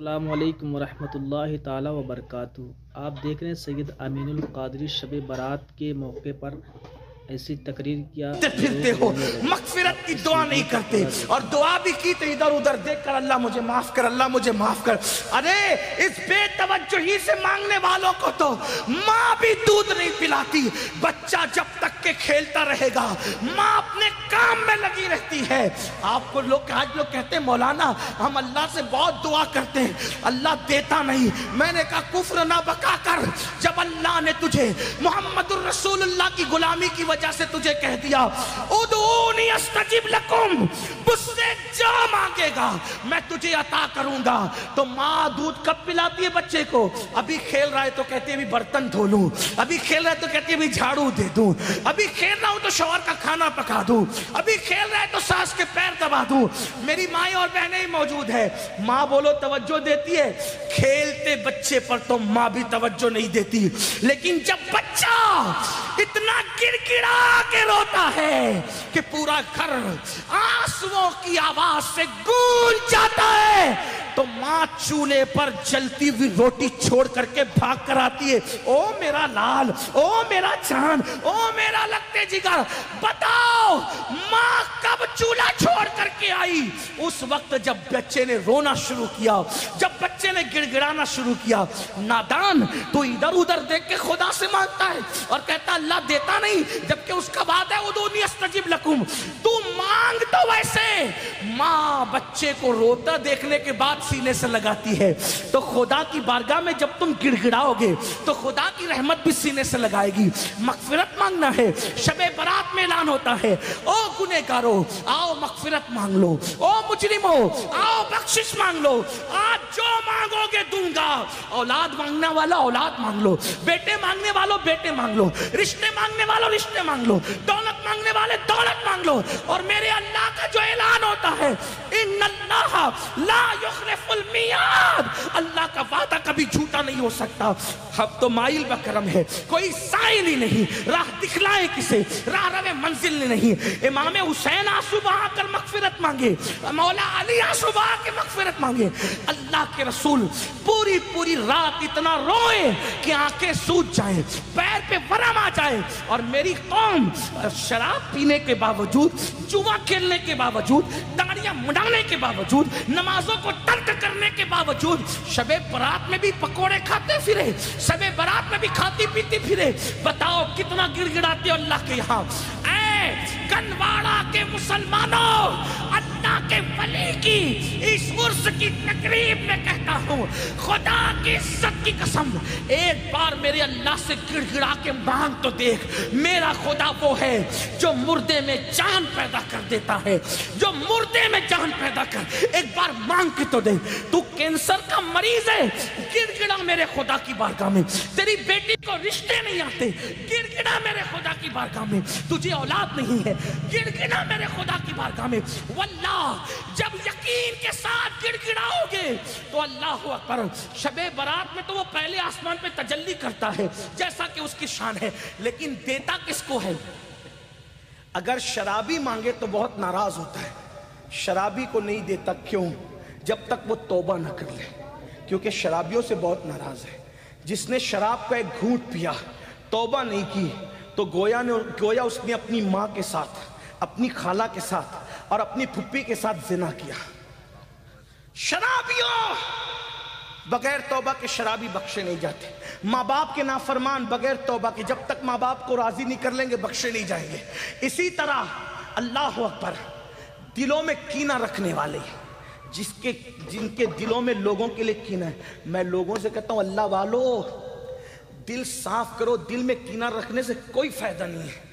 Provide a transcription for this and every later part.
السلام علیکم ورحمۃ اللہ تعالی وبرکاتہ۔ آپ دیکھ رہے ہیں سید امین القادری شب برات کے موقع پر ایسی تقریر کیا پھرتے ہو، مغفرت کی دعا نہیں کرتے، اور دعا بھی کی تو ادھر ادھر دیکھ کر اللہ مجھے معاف کر، اللہ مجھے معاف کر۔ ارے اس بے توجہی سے مانگنے والوں کو تو ماں بھی دودھ نہیں پلاتی۔ بچہ جب تک کہ کھیلتا رہے گا ماں اپنے کام میں لگی رہتی ہے۔ آپ کو آج لوگ کہتے ہیں مولانا ہم اللہ سے بہت دعا کرتے ہیں، اللہ دیتا نہیں۔ میں نے کہا کفر نہ بکا کر، جب اللہ نے تجھے محمد الرسول اللہ کی غلامی کی وجہ سے تجھے کہہ دیا ادعونی استجب لکم، مجھ سے جو مانگے گا میں تجھے عطا کروں گا، تو ماں دودھ کب پلاتی ہے بچے کو؟ ابھی کھیل رہا ہے تو کہتی ہے ابھی برتن دھو لوں، ابھی کھیل رہا ہے تو کہتی ہے ابھی جھاڑو دے دوں، ابھی کھیل رہا ہوں تو شوہر کا کھانا پکا دوں، ابھی کھیل رہا ہے تو ساس کے پیر دبا دوں۔ میری مائیں اور بہنیں ہی موجود ہے، ماں بولو توجہ دیتی ہے، کھیلتے بچے پر تو ماں بھی توجہ نہیں دیتی، لیکن جب بچہ اتنا گڑگڑا کے روتا ہے کہ پورا گھر آنسوؤں کی آواز سے گونج جاتا ہے، تو ماں چولہے پر جلتی ہوئی روٹی چھوڑ کر کے بھاگ کر آتی ہے، او میرا لال، او میرا جان، او میرا لگتے جگر، بتاؤ ماں کب چولہا چھوڑ کر کے آئی؟ اس وقت جب بچے نے رونا شروع کیا، جب بچے نے گڑگڑانا شروع کیا۔ نادان تو ادھر ادھر دیکھ کے خدا سے مانگتا ہے اور کہتا اللہ دیتا نہیں، جبکہ اس کا بات ہے ادعونی استجب لکم، تو مانگ تو ویسے۔ ماں بچے کو روتا دیکھنے کے بعد سینے سے لگاتی ہے، تو خدا کی بارگاہ میں جب تم گڑگڑاؤ گے تو خدا کی رحمت بھی سینے سے لگائے گی۔ مغفرت مانگنا ہے، شب برات میں اعلان ہوتا ہے او گنہگارو آؤ مغفرت مانگ لو، او مجرمو آؤ بخشش مانگ لو، آج جو مانگو گے دوں گا۔ اولاد مانگنے والا اولاد مانگ لو، بیٹے مانگنے والوں بیٹے مانگ لو، رشتے مانگنے والوں رشتے مانگ لو، دولت مانگنے والے دولت مانگ لو، اور میرے اللہ کا جو اعلان ہوتا ہے ان اللہ لا یخلف المیعاد، اللہ کا وعدہ کبھی جھوٹا نہیں ہو سکتا۔ اب تو مائل بکرم ہے، کوئی سائل ہی نہیں، راہ دکھلائے کسے، راہ رو منزل نہیں۔ امام حسین آنسو بہا کر مغفرت مانگے، مولا علی آنسو بہا کے مغفرت مانگے، اللہ کے رسول پوری پوری رات اتنا روئے کہ آنکھیں سوج جائیں، پیر پہ ورم آ جائے، اور میری قوم شراب پینے کے باوجود، جوا کھیلنے کے باوجود، داڑیاں مڈانے کے باوجود، نمازوں کو ترک کرنے کے باوجود شب برات میں بھی پکوڑے کھاتے پھرے، شب برات میں بھی کھاتی پیتی پھرے۔ بتاؤ کتنا گڑ گڑاتے ہو اللہ کے یہاں۔ اے کنواڑا کے مسلمانوں، اللہ کے ولی کی اس عرس کی تقریب میں کہتا ہوں خدا کی عزت کی قسم، ایک بار میرے اللہ سے گڑ گڑا کے مانگ تو دیکھ۔ میرا خدا وہ ہے جو مردے میں جان پیدا کر دیتا ہے، جو مردے میں جان پیدا کر، ایک بار مانگ کے تو دیکھ۔ تو کینسر کا مریض ہے، گڑ گڑا میرے خدا کی بارگاہ میں۔ تیری بیٹی کو رشتے نہیں آتے، گڑ گڑا میرے خدا کی بارگاہ میں۔ تجھے اولاد نہیں ہے، گڑ گڑا میرے خدا کی بارگاہ میں۔ واللہ جب یقین کے ساتھ گڑ گڑاؤ گے تو اللہ اکبر، شب برات میں تو وہ پہلے آسمان پہ تجلی کرتا ہے جیسا کہ اس کی شان ہے، لیکن دیتا کس کو ہے؟ اگر شرابی مانگے تو بہت ناراض ہوتا ہے، شرابی کو نہیں دیتا، کیوں؟ جب تک وہ توبہ نہ کر لے، کیونکہ شرابیوں سے بہت ناراض ہے۔ جس نے شراب کا ایک گھونٹ پیا، توبہ نہیں کی، تو گویا اس نے اپنی ماں کے ساتھ، اپنی خالہ کے ساتھ اور اپنی پھپھی کے ساتھ زنا کیا۔ شرابیوں بغیر توبہ کے شرابی بخشے نہیں جاتے، ماں باپ کے نافرمان بغیر توبہ کے جب تک ماں باپ کو راضی نہیں کر لیں گے بخشے نہیں جائیں گے۔ اسی طرح اللہ اکبر، دلوں میں کینہ رکھنے والے، جن کے دلوں میں لوگوں کے لیے کینہ ہے، میں لوگوں سے کہتا ہوں اللہ والو دل صاف کرو، دل میں کینہ رکھنے سے کوئی فائدہ نہیں ہے۔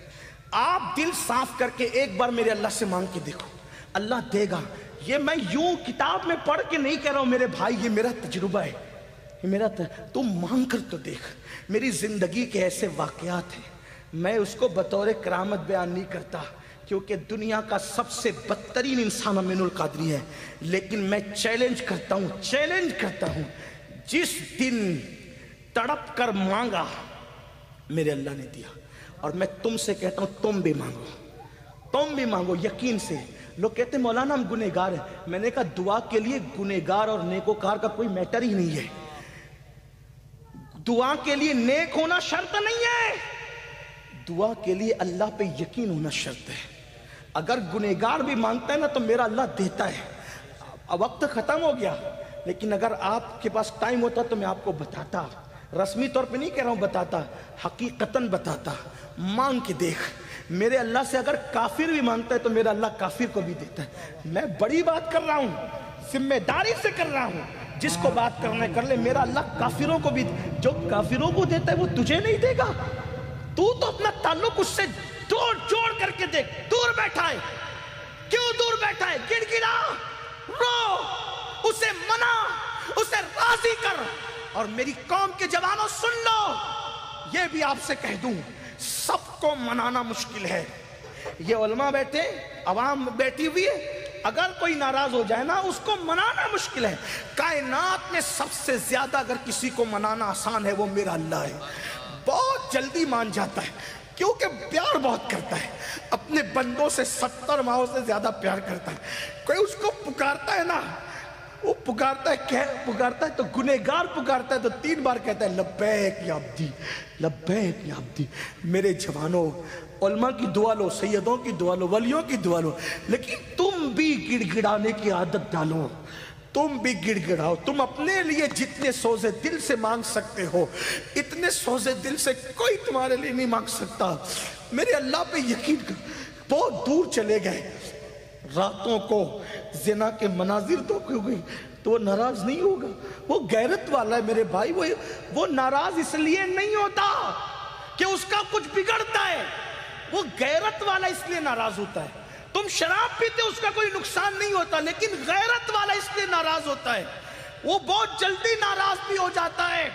آپ دل صاف کر کے ایک بار میرے اللہ سے مانگ کے دیکھو، اللہ دے گا۔ یہ میں یوں کتاب میں پڑھ کے نہیں کہہ رہا ہوں میرے بھائی، یہ میرا تجربہ ہے، یہ میرا تم مانگ کر تو دیکھ۔ میری زندگی کے ایسے واقعات ہیں، میں اس کو بطور کرامت بیان نہیں کرتا، کیونکہ دنیا کا سب سے بدترین انسان امین القادری ہے، لیکن میں چیلنج کرتا ہوں، جس دن تڑپ کر مانگا میرے اللہ نے دیا۔ اور میں تم سے کہتا ہوں تم بھی مانگو یقین سے۔ لوگ کہتے ہیں مولانا ہم گنہگار ہیں. میں نے کہا دعا کے لیے گنہگار اور نیکوکار کا کوئی میٹر ہی نہیں ہے. دعا کے لیے نیک ہونا شرط نہیں ہے, دعا کے لیے اللہ پہ یقین ہونا شرط ہے. اگر گنہگار بھی مانگتا ہے نا تو میرا اللہ دیتا ہے. وقت ختم ہو گیا, لیکن اگر آپ کے پاس ٹائم ہوتا تو میں آپ کو بتاتا, رسمی طور پہ نہیں کہہ رہا ہوں, بتاتا, حقیقتاً بتاتا. مانگ کے دیکھ, میرے اللہ سے اگر کافر بھی مانگتا ہے تو میرا اللہ کافر کو بھی دیتا ہے. میں بڑی بات کر رہا ہوں, ذمہ داری سے کر رہا ہوں. جس کو بات کرنا ہے کر لے. میرا اللہ کافروں کو بھی, جو کافروں کو دیتا ہے وہ تجھے نہیں دے گا. تو اپنا تعلق اس سے جوڑ کر کے دیکھ. دور بیٹھا ہے, کیوں دور بیٹھا ہے؟ گڑ گڑا, رو, اسے منا, اسے راضی کر. اور میری قوم کے جوانوں سن لو, یہ بھی آپ سے کہہ دوں, سب کو منانا مشکل ہے. یہ علماء بیٹھے, عوام بیٹھی ہوئی ہے, اگر کوئی ناراض ہو جائے نا اس کو منانا مشکل ہے. کائنات میں سب سے زیادہ اگر کسی کو منانا آسان ہے وہ میرا اللہ ہے. بہت جلدی مان جاتا ہے کیونکہ پیار بہت کرتا ہے. اپنے بندوں سے 70 ماہوں سے زیادہ پیار کرتا ہے. کوئی اس کو پکارتا ہے نا, وہ پکارتا ہے تو گنہگار پکارتا ہے تو 3 بار کہتا ہے لبیک یا عبدی, لبیک یا عبدی. میرے جوانوں, علماء کی دعا لو, سیدوں کی دعا لو, ولیوں کی دعا لو, لیکن تم بھی گڑ گڑانے کی عادت ڈالو. تم بھی گڑ گڑاؤ. تم اپنے لیے جتنے سوزے دل سے مانگ سکتے ہو اتنے سوزے دل سے کوئی تمہارے لیے نہیں مانگ سکتا. میرے اللہ پہ یقین کر. بہت دور چلے گئے, راتوں کو زنا کے مناظر تو کیوں گئی تو وہ ناراض نہیں ہوگا. وہ غیرت والا ہے میرے بھائی. وہ ناراض اس لیے نہیں ہوتا کہ اس کا کچھ بگڑتا ہے, وہ غیرت والا اس لیے ناراض ہوتا ہے. تم شراب پیتے اس کا کوئی نقصان نہیں ہوتا, لیکن غیرت والا اس لیے ناراض ہوتا ہے. وہ بہت جلدی ناراض بھی ہو جاتا ہے,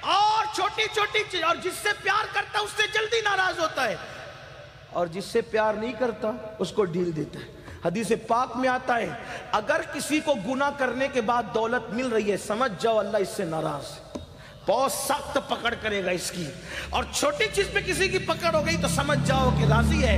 اور چھوٹی چھوٹی چیز, اور جس سے پیار کرتا ہے اس سے جلدی ناراض ہوتا ہے, اور جس سے پیار نہیں کرتا اس کو ڈھیل دیتا ہے. حدیث پاک میں آتا ہے اگر کسی کو گناہ کرنے کے بعد دولت مل رہی ہے سمجھ جاؤ اللہ اس سے ناراض ہے, بہت سخت پکڑ کرے گا اس کی. اور چھوٹی چیز پہ کسی کی پکڑ ہو گئی تو سمجھ جاؤ کہ راضی ہے.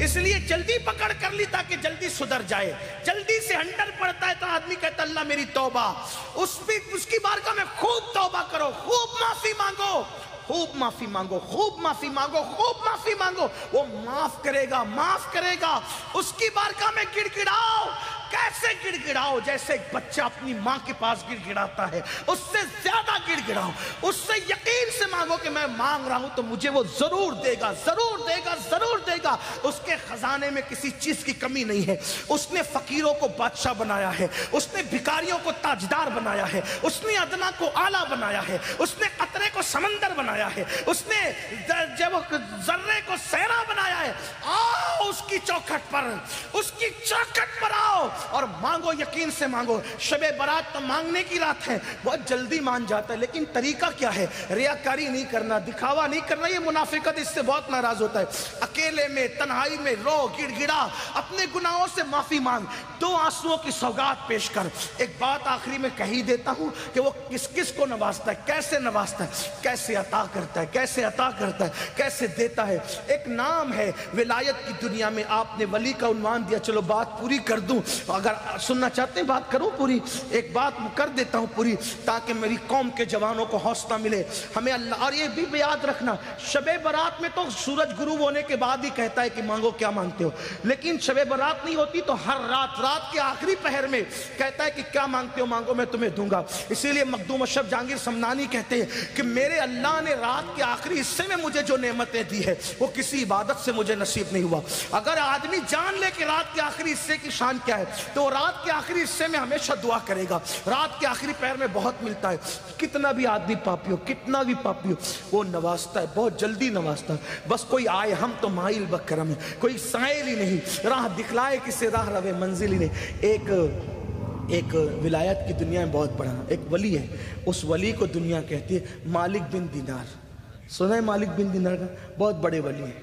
اس لیے جلدی پکڑ کر لی تاکہ جلدی سدھر جائے. جلدی سے ہنڈر پڑتا ہے تو آدمی کہتا اللہ میری توبہ. اس کی بارگاہ میں خوب توبہ کرو, خوب معافی مانگو, خوب معافی مانگو, خوب معافی مانگو, خوب معافی مانگو. وہ معاف کرے گا, معاف کرے گا. اس کی بارگاہ میں گڑ گڑاؤ. کیسے گڑ گڑاؤ؟ جیسے ایک بچہ اپنی ماں کے پاس گڑ گڑاتا ہے, اس سے زیادہ گڑ گڑاؤ. اس سے یقین سے مانگو کہ میں مانگ رہا ہوں تو مجھے وہ ضرور دے گا, ضرور دے گا, ضرور دے گا. اس کے خزانے میں کسی چیز کی کمی نہیں ہے. اس نے فقیروں کو بادشاہ بنایا ہے, اس نے بھکاریوں کو تاجدار بنایا ہے, اس نے ادنا کو اعلیٰ بنایا ہے, اس نے قطرے کو سمندر بنایا ہے, اس نے ذرے کو صحرا بنایا ہے. آؤ اس کی چوکھٹ پر, اس کی چوکھٹ پر آؤ اور مانگو, یقین سے مانگو. شب برات تو مانگنے کی رات ہے, بہت جلدی مان جاتا ہے, لیکن طریقہ کیا ہے؟ ریاکاری نہیں کرنا, دکھاوا نہیں کرنا. یہ منافقت اس سے بہت ناراض ہوتا ہے. اکیلے میں, تنہائی میں رو, گڑ گڑا, اپنے گناہوں سے معافی مانگ, 2 آنسوؤں کی سوگات پیش کر. ایک بات آخری میں کہی دیتا ہوں کہ وہ کس کس کو نوازتا ہے, کیسے نوازتا ہے, کیسے عطا کرتا ہے, کیسے عطا کرتا ہے, کیسے دیتا ہے. ایک نام ہے ولایت کی دنیا میں. آپ نے ولی کا عنوان دیا, چلو بات پوری کر دوں. اگر سننا چاہتے ہیں بات کروں پوری, ایک بات کر دیتا ہوں پوری تاکہ میری قوم کے جوانوں کو حوصلہ ملے. ہمیں اللہ, اور یہ بھی یاد رکھنا, شب برات میں تو سورج غروب ہونے کے بعد ہی کہتا ہے کہ مانگو کیا مانگتے ہو, لیکن شب برات نہیں ہوتی تو ہر رات کے آخری پہر میں کہتا ہے کہ کیا مانگتے ہو مانگو میں تمہیں دوں گا. اسی لیے مخدوم اشرف جہانگیر سمنانی کہتے ہیں کہ میرے اللہ نے رات کے آخری حصے میں مجھے جو نعمتیں دی ہے وہ کسی عبادت سے مجھے نصیب نہیں ہوا. اگر آدمی جان لے کہ رات کے آخری حصے کی شان کیا ہے تو رات کے آخری حصے میں ہمیشہ دعا کرے گا. رات کے آخری پہر میں بہت ملتا ہے. کتنا بھی آدمی پاپی ہو, کتنا بھی پاپی ہو, وہ نوازتا ہے, بہت جلدی نوازتا ہے. بس کوئی آئے, ہم تو مائل بکرم ہے, کوئی سائل ہی نہیں, راہ دکھلائے کسے راہ روے منزل ہی نہیں. ایک ولایت کی دنیا میں بہت بڑا ایک ولی ہے, اس ولی کو دنیا کہتی ہے مالک بن دینار. سنا ہے مالک بن دینار کا؟ بہت بڑے ولی ہیں,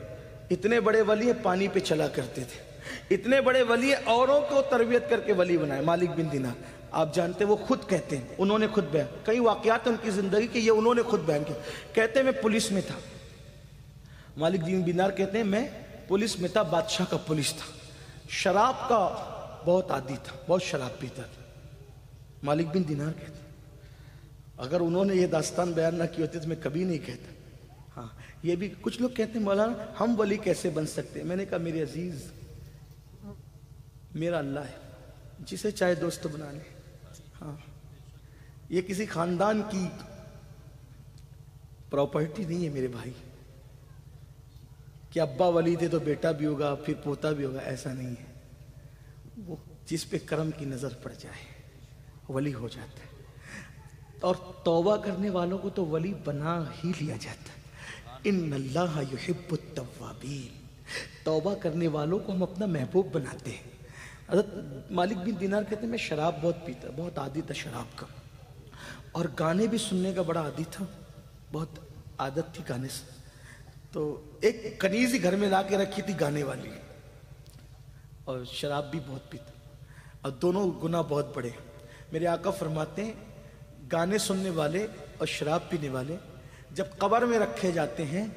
اتنے بڑے ولی ہیں پانی پہ چلا کرتے تھے. اتنے بڑے ولی ہیں, اوروں کو تربیت کر کے ولی بنائے. مالک بن دینار آپ جانتے ہیں, وہ خود کہتے ہیں, انہوں نے خود بیان, کئی واقعات ہیں ان کی زندگی کے, یہ انہوں نے خود بیان کیا. کہتے ہیں میں پولیس میں تھا. مالک بن دینار کہتے ہیں میں پولیس میں تھا, بادشاہ کا پولیس تھا. شراب کا بہت عادی تھا، بہت شراب پیتا تھا. مالک بن دینار کہتے اگر انہوں نے یہ داستان بیان نہ کی ہوتی تو میں کبھی نہیں کہتا. ہاں یہ بھی کچھ لوگ کہتے ہیں مولانا ہم ولی کیسے بن سکتے ہیں. میں نے کہا میرے عزیز میرا اللہ ہے جسے چاہے دوست بنا لے. ہاں یہ کسی خاندان کی پراپرٹی نہیں ہے میرے بھائی کہ ابا ولی تھے تو بیٹا بھی ہوگا پھر پوتا بھی ہوگا، ایسا نہیں ہے. وہ جس پہ کرم کی نظر پڑ جائے ولی ہو جاتا ہے. اور توبہ کرنے والوں کو تو ولی بنا ہی لیا جاتا ہے. ان اللہ یحب التوابین. توبہ کرنے والوں کو ہم اپنا محبوب بناتے ہیں. حضرت مالک بن دینار کہتے ہیں میں شراب بہت پیتا، بہت عادی تھا شراب کا، اور گانے بھی سننے کا بڑا عادی تھا، بہت عادت تھی گانے سے. تو ایک کنیز ہی گھر میں لا کے رکھی تھی گانے والی، اور شراب بھی بہت پیتا، اور دونوں گناہ بہت بڑے. میرے آقا فرماتے ہیں گانے سننے والے اور شراب پینے والے جب قبر میں رکھے جاتے ہیں